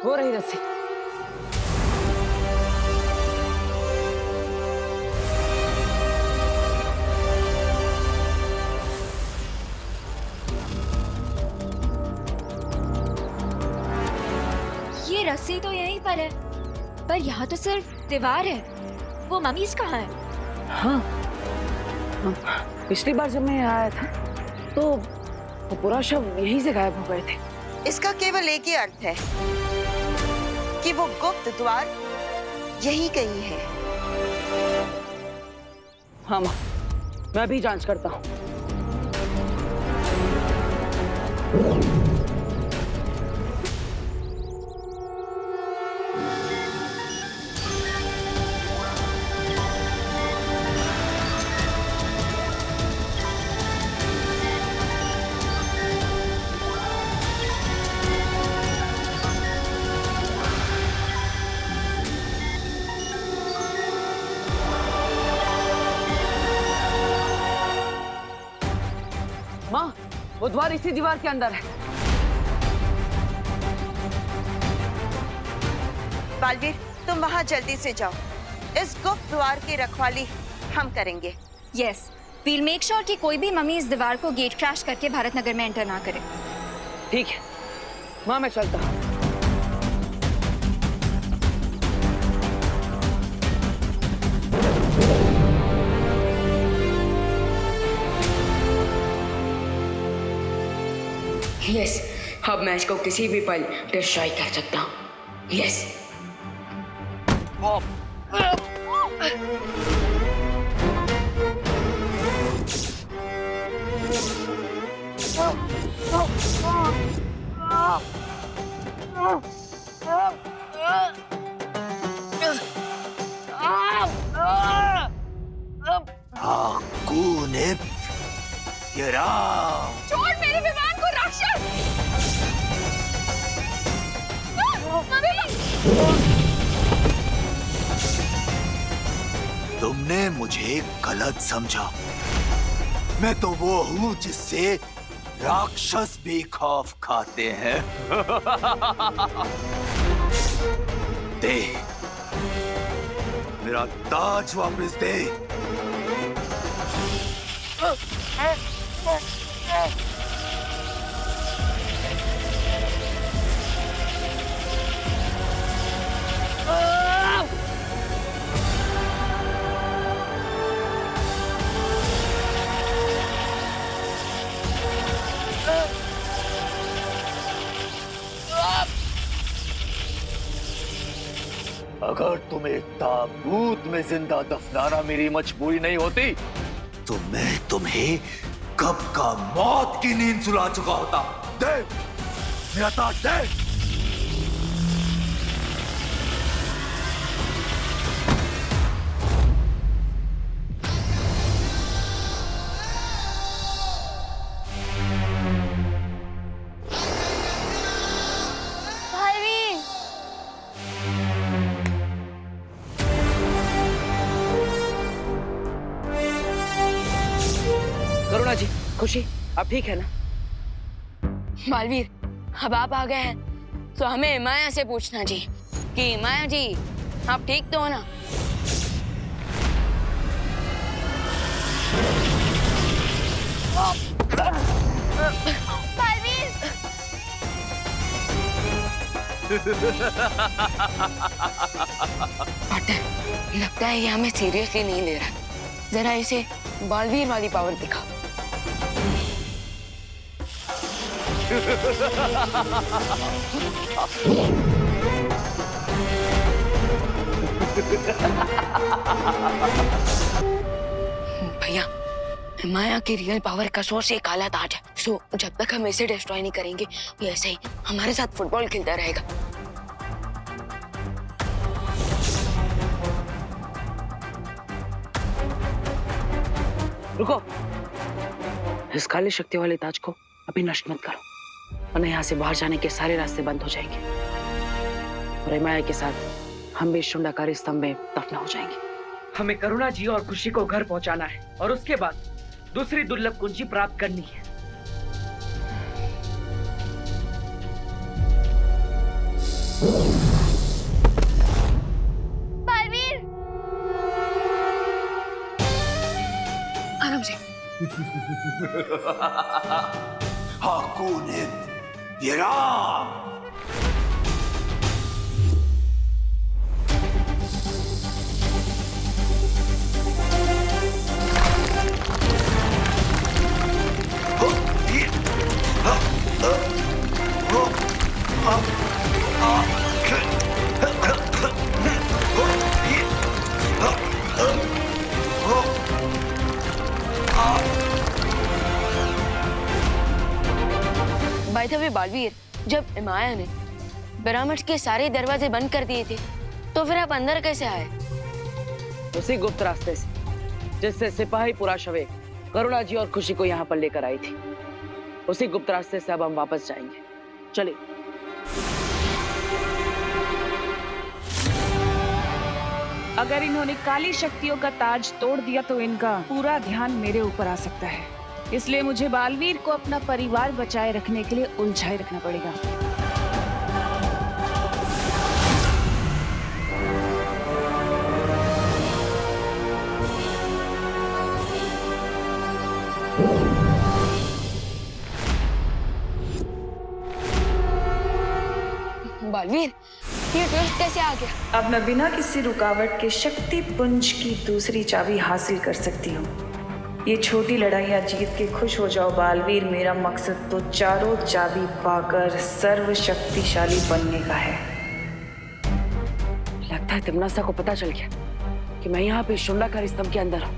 वो रही रस्सी। ये रस्सी तो यहीं पर है, पर यहाँ तो सिर्फ दीवार है। वो मम्मीज कहाँ है? हाँ, पिछली बार जब मैं यहाँ आया था तो वो पूरा शव यहीं से गायब हो गए थे। इसका केवल एक ही अर्थ है कि वो गुप्त द्वार यही कहीं है। हाँ माँ, मैं भी जांच करता हूँ। माँ, वो द्वार इसी दीवार के अंदर है। बालवीर, तुम वहां जल्दी से जाओ। इस गुप्त द्वार की रखवाली हम करेंगे। यस, वील मेक श्योर कि कोई भी मम्मी इस दीवार को गेट क्रैश करके भारत नगर में एंटर ना करे। ठीक है माँ, मैं चलता हूँ। यस, अब मैं इसको किसी भी पल डिस्ट्रॉय कर सकता हूँ। यस। छोड़ मेरे विमान को राक्षस! तुमने मुझे गलत समझा। मैं तो वो हूँ जिससे राक्षस भी खौफ खाते हैं। दे, मेरा ताज वापस दे। अगर तुम्हें ताबूत में जिंदा दफनाना मेरी मजबूरी नहीं होती तो मैं तुम्हें कब का मौत की नींद सुला चुका होता। दे मेरा ताज दे। करुणा जी, खुशी, आप ठीक है ना? बालवीर, अब आप आ गए हैं तो हमें माया से पूछना जी कि माया जी, आप ठीक तो हो ना? बालवीर! पार्टनर, लगता है ये हमें सीरियसली नहीं ले रहा। जरा इसे बालवीर वाली पावर दिखा। भैया, माया की रियल पावर का सोर्स एक काला ताज है। सो जब तक हम इसे डिस्ट्रॉय नहीं करेंगे, ये ऐसे ही हमारे साथ फुटबॉल खेलता रहेगा। रुको, इस काली शक्ति वाले ताज को अभी नष्ट मत करो, वरना यहाँ से बाहर जाने के सारे रास्ते बंद हो जाएंगे और माया के साथ हम भी शुंडाकारी स्तंभ में दफना हो जाएंगे। हमें करुणा जी और खुशी को घर पहुंचाना है और उसके बाद दूसरी दुर्लभ कुंजी प्राप्त करनी है। बालवीर, आराम से। हाकुनित ये Ram. By the way Baalveer, जब माया ने पिरामिड के सारे दरवाजे बंद कर दिए थे तो फिर आप अंदर कैसे आए? उसी गुप्त रास्ते से जिससे सिपाही पुराशवे करुणा जी और खुशी को यहाँ पर लेकर आई थी। उसी गुप्त रास्ते से अब हम वापस जाएंगे। चलिए। अगर इन्होंने काली शक्तियों का ताज तोड़ दिया तो इनका पूरा ध्यान मेरे ऊपर आ सकता है, इसलिए मुझे बालवीर को अपना परिवार बचाए रखने के लिए उलझाए रखना पड़ेगा। बालवीर, ये ट्विस्ट कैसे आ गया? अब मैं बिना किसी रुकावट के शक्ति पुंज की दूसरी चाबी हासिल कर सकती हूँ। ये छोटी लड़ाइयाँ जीत के खुश हो जाओ बालवीर, मेरा मकसद तो चारों चाबी पाकर सर्वशक्तिशाली बनने का है। लगता है तिम्नासा को पता चल गया कि मैं यहाँ पे शुंडाकारी स्तंभ के अंदर हूँ।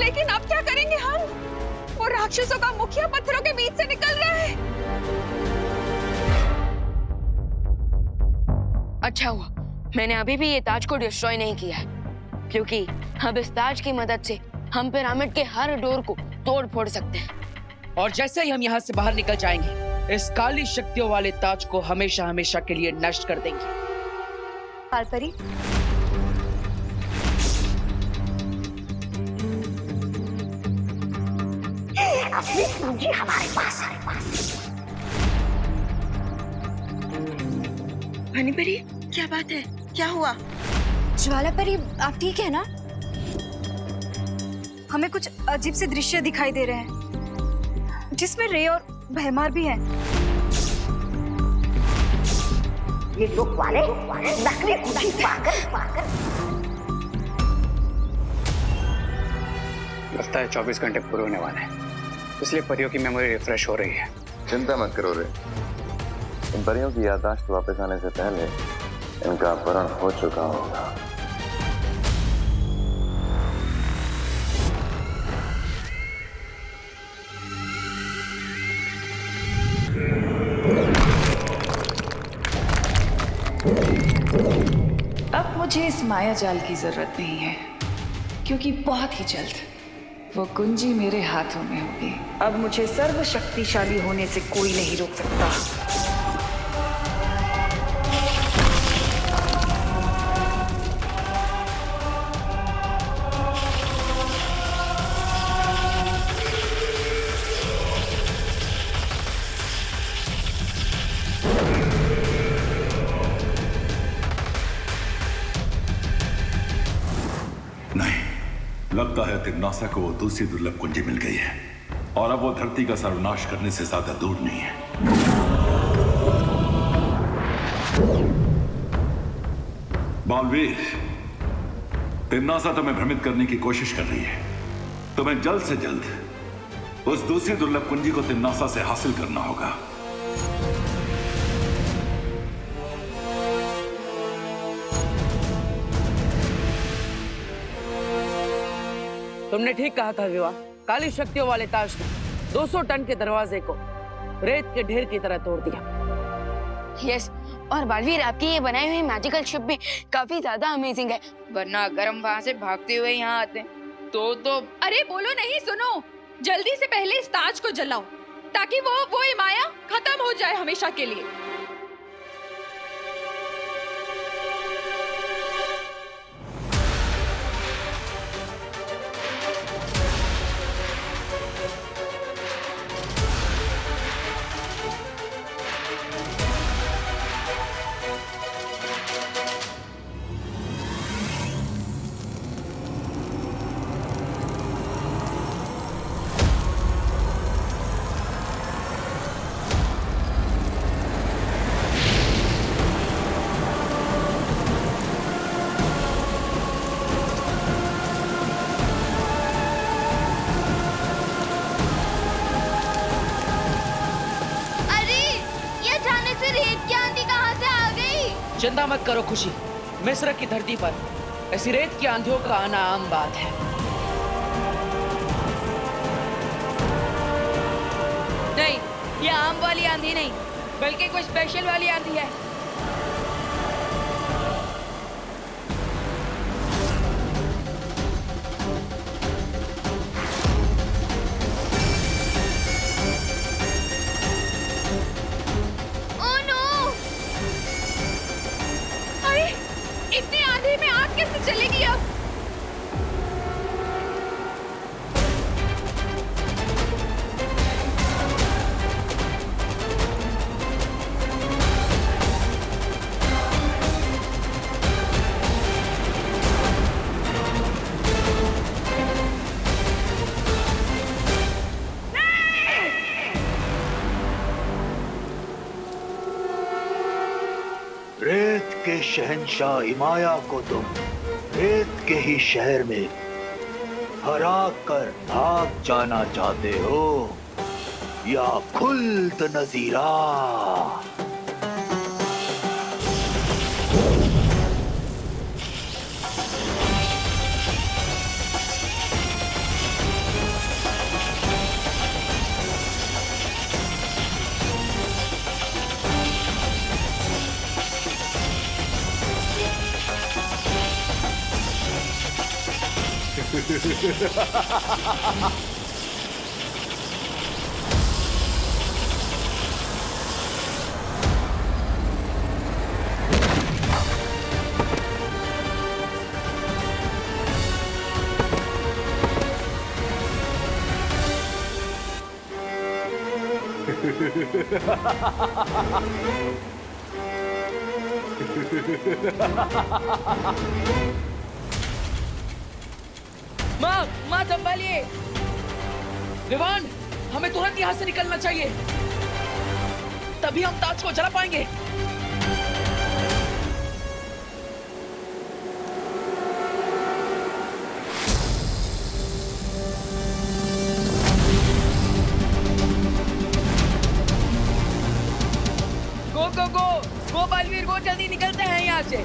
लेकिन अब क्या करेंगे हम? वो राक्षसों का मुखिया पत्थरों के बीच से निकल रहा है। अच्छा हुआ मैंने अभी भी ये ताज को डिस्ट्रॉय नहीं किया है, क्योंकि अब इस ताज की मदद से हम पिरामिड के हर डोर को तोड़ फोड़ सकते हैं। और जैसे ही हम यहाँ से बाहर निकल जाएंगे, इस काली शक्तियों वाले ताज को हमेशा हमेशा के लिए नष्ट कर देंगे। पालपरी, अपनी पूंजी हमारे पास है। हनीपरी, क्या बात है? क्या हुआ? ज्वाला परी, आप ठीक है ना? हमें कुछ अजीब से दृश्य दिखाई दे रहे हैं जिसमें रे और भयमार भी हैं। ये दुख वाले नकली खुशी पाकर लगता है 24 घंटे पूरे होने वाले हैं, इसलिए परियों की मेमोरी रिफ्रेश हो रही है। चिंता मत करो रे, इन परियों की याददाश्त वापस आने से पहले इनका अपहरण हो चुका होगा। अब मुझे इस माया जाल की जरूरत नहीं है, क्योंकि बहुत ही जल्द वो कुंजी मेरे हाथों में होगी। अब मुझे सर्वशक्तिशाली होने से कोई नहीं रोक सकता। लगता है तिम्नासा को वो दूसरी दुर्लभ कुंजी मिल गई है और अब वो धरती का सर्वनाश करने से ज्यादा दूर नहीं है। बालवीर, तिम्नासा तुम्हें भ्रमित करने की कोशिश कर रही है। तुम्हें जल्द से जल्द उस दूसरी दुर्लभ कुंजी को तिम्नासा से हासिल करना होगा। तुमने ठीक कहा था विवाह। काली शक्तियों वाले ताज ने 200 टन के दरवाजे को रेत के ढेर की तरह तोड़ दिया। यस, और बालवीर, आपकी ये बनाई हुई मैजिकल शिप भी काफी ज्यादा अमेजिंग है, वरना अगर हम वहां से भागते हुए यहाँ आते तो अरे बोलो नहीं, सुनो, जल्दी से पहले इस ताज को जलाओ ताकि वो माया खत्म हो जाए हमेशा के लिए। चिंता मत करो खुशी, मिस्र की धरती पर ऐसी रेत की आंधियों का आना आम बात है। नहीं, ये आम वाली आंधी नहीं, बल्कि कोई स्पेशल वाली आंधी है। इतनी आंधी में आग कैसे चलेगी अब? रेत के शहंशाह हिमाया को तुम रेत के ही शहर में हरा कर भाग जाना चाहते हो या खुल्द नजीरा? माँ संभालिए। विवान, हमें तुरंत यहाँ से निकलना चाहिए, तभी हम ताज को जला पाएंगे। गो बालवीर, गो, जल्दी निकलते हैं यहाँ से।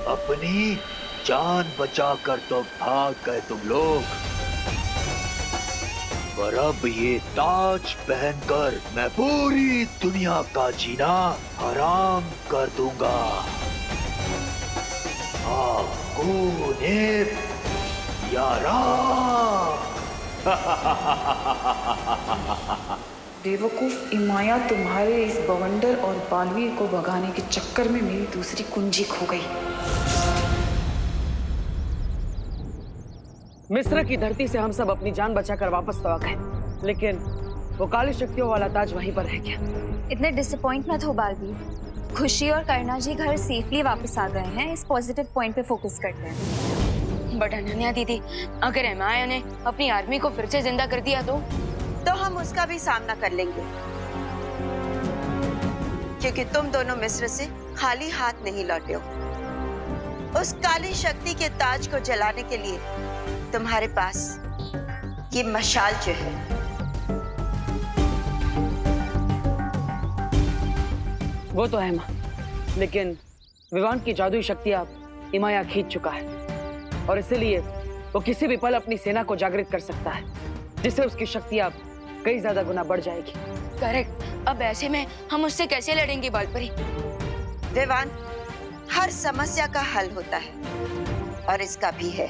अपनी जान बचाकर तो भाग गए तुम लोग, पर अब ये ताज पहनकर मैं पूरी दुनिया का जीना हराम कर दूंगा। आपको ने या राम। बेवकूफ इमाया, तुम्हारे इस बवंडर और बालवीर को भगाने के चक्कर में मेरी दूसरी कुंजी खो गई। मिस्र की धरती से हम सब अपनी जान बचाकर वापस तो आ गए, लेकिन वो काली शक्तियों वाला ताज वहीं पर रह गया। इतने डिसअपॉइंट मत हो बालवीर। खुशी और करना जी घर सेफली वापस आ गए हैं। इस पॉजिटिव पॉइंट पे फोकस करते हैं। बट अनन्या दीदी, अगर हिमाया ने अपनी आर्मी को फिर से जिंदा कर दिया तो हम उसका भी सामना कर लेंगे, क्योंकि तुम दोनों मिस्र से खाली हाथ नहीं लौटे हो। उस काली शक्ति के ताज को जलाने के लिए तुम्हारे पास ये मशाल जो है, वो तो है माँ, लेकिन विवान की जादुई शक्तियां हिमाया खींच चुका है और इसीलिए वो किसी भी पल अपनी सेना को जागृत कर सकता है, जिससे उसकी शक्तियां कई ज्यादा गुना बढ़ जाएगी। करेक्ट। अब ऐसे में हम उससे कैसे लड़ेंगे बालपरी? विवान, हर समस्या का हल होता है और इसका भी है।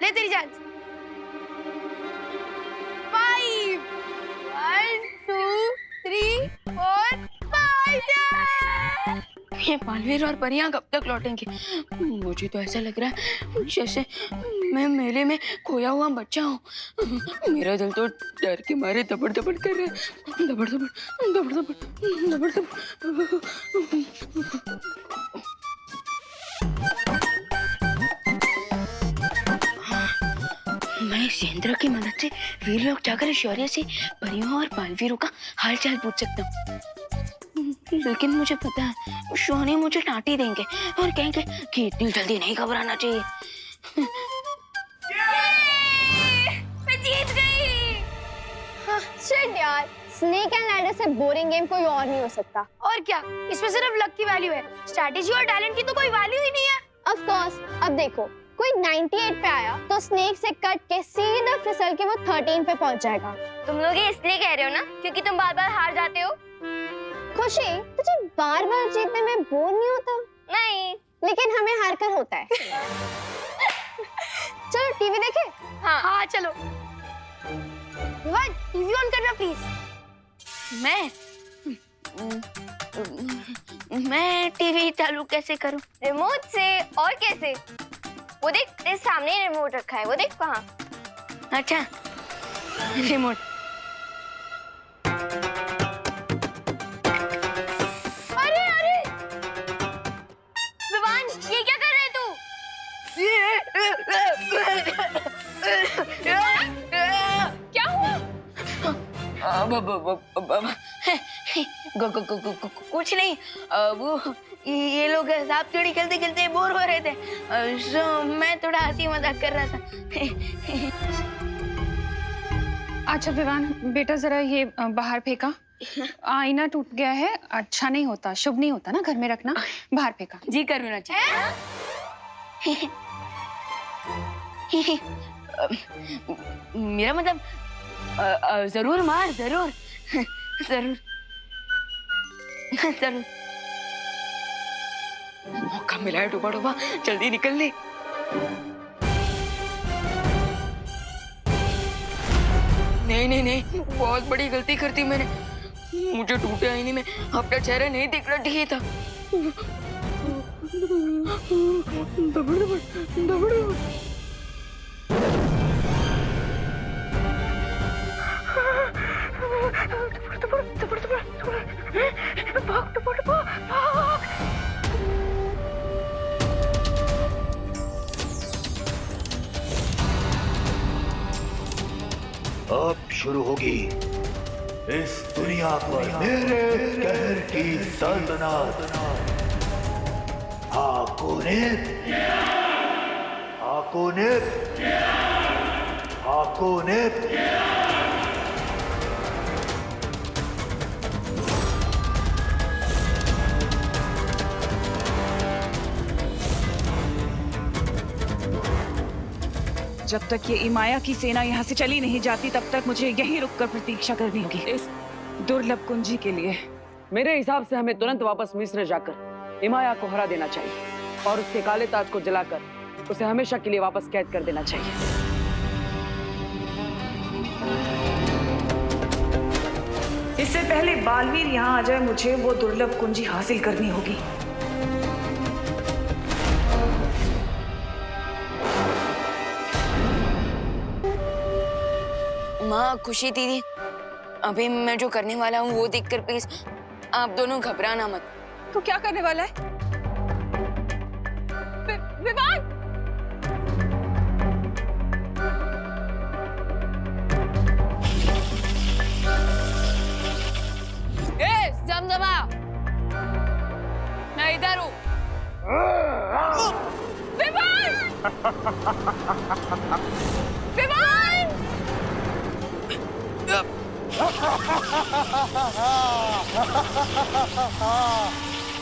ले तेरी चांस। 5 1 2 3 4 5। ये बालवीर और परियां कब तक लौटेंगे? मुझे तो ऐसा लग रहा है जैसे मैं मेले में खोया हुआ बच्चा हूँ। मेरा दिल तो डर के मारे दबड़ दबड़ कर रहा है, दबड़ दबड़ दबड़ दबड़ दबड़ दबड़। मैं इस यंत्र की मदद से वीर लोग जाकर शौर्य से परियों और बालवीरों का हालचाल पूछ सकता हूँ। लेकिन मुझे पता है शौर्य मुझे डांट ही देंगे और कहेंगे कि इतनी जल्दी नहीं घबराना चाहिए। मैं जीत गई। हाँ, शिट यार, स्नेक एंड लैडर से बोरिंग गेम कोई और नहीं हो सकता। और क्या, इसमें सिर्फ लक की वैल्यू है, स्ट्रैटेजी और टैलेंट की तो कोई वैल्यू ही नहीं है। ऑफ कोर्स, अब देखो कोई 98 पे आया तो स्नेक से कट के सीधा फिसल के वो 13 पे पहुंच जाएगा। तुम लोग ये इसलिए कह रहे हो ना क्योंकि तुम बार-बार हार जाते हो? खुशी, तुझे बार-बार जीतने में बोर नहीं होता? नहीं, लेकिन हमें हार कर होता है। चलो टीवी देखें? हाँ चलो। टीवी ऑन करना प्लीज। मैं टीवी चालू कैसे करूं? रिमोट से। और कैसे? वो देख, तेरे सामने ही रिमोट रखा है, वो देख वहाँ। अच्छा, रिमोट। अरे अरे विवान, ये क्या कर रहे है तू? क्या हुआ? कुछ नहीं, वो ये लोग सांप सीढ़ी खेलते खेलते बोर हो रहे थे, सो मैं थोड़ा हंसी मजाक कर रहा था। अच्छा विवान बेटा, जरा ये बाहर फेंका। आईना टूट गया है, अच्छा नहीं होता, शुभ नहीं होता ना घर में रखना। बाहर फेंका। जी करुणा जी। मेरा मतलब जरूर मार, जरूर जरूर जरूर। मौका मिला है डूबा डूबा, जल्दी निकल ले। नहीं नहीं नहीं, बहुत बड़ी गलती कर दी मैंने। मुझे टूटे आईने में अपना चेहरा नहीं दिखना चाहिए था। दबड़ दबड़ दबड़ दबड़। अब शुरू होगी इस दुनिया पर मेरे कहर की सल्तनत। हाकोनित, हाकोनित, हाकोनित। जब तक ये इमाया की सेना यहाँ से चली नहीं जाती तब तक मुझे यहीं रुककर प्रतीक्षा करनी होगी इस दुर्लभ कुंजी के लिए। मेरे हिसाब से हमें तुरंत वापस मिस्र जाकर इमाया को हरा देना चाहिए और उसके काले ताज को जलाकर उसे हमेशा के लिए वापस कैद कर देना चाहिए। इससे पहले बालवीर यहाँ आ जाए मुझे वो दुर्लभ कुंजी हासिल करनी होगी। माँ, खुशी दीदी, अभी मैं जो करने वाला हूँ वो देखकर प्लीज आप दोनों घबराना मत। तू क्या करने वाला है? विवान! जमजमा, मैं इधर हूँ। विवान! विवान!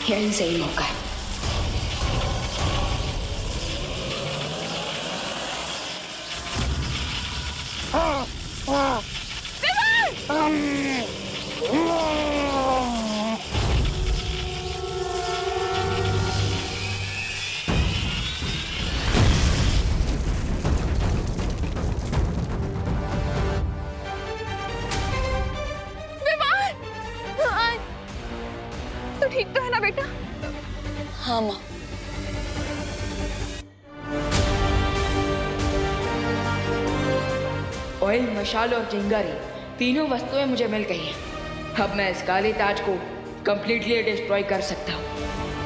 यही सही मौका है। हाँ माँ। ऑयल, मशाल और चिंगारी तीनों वस्तुएं मुझे मिल गई हैं। अब मैं इस काले ताज को कंप्लीटली डिस्ट्रॉय कर सकता हूँ।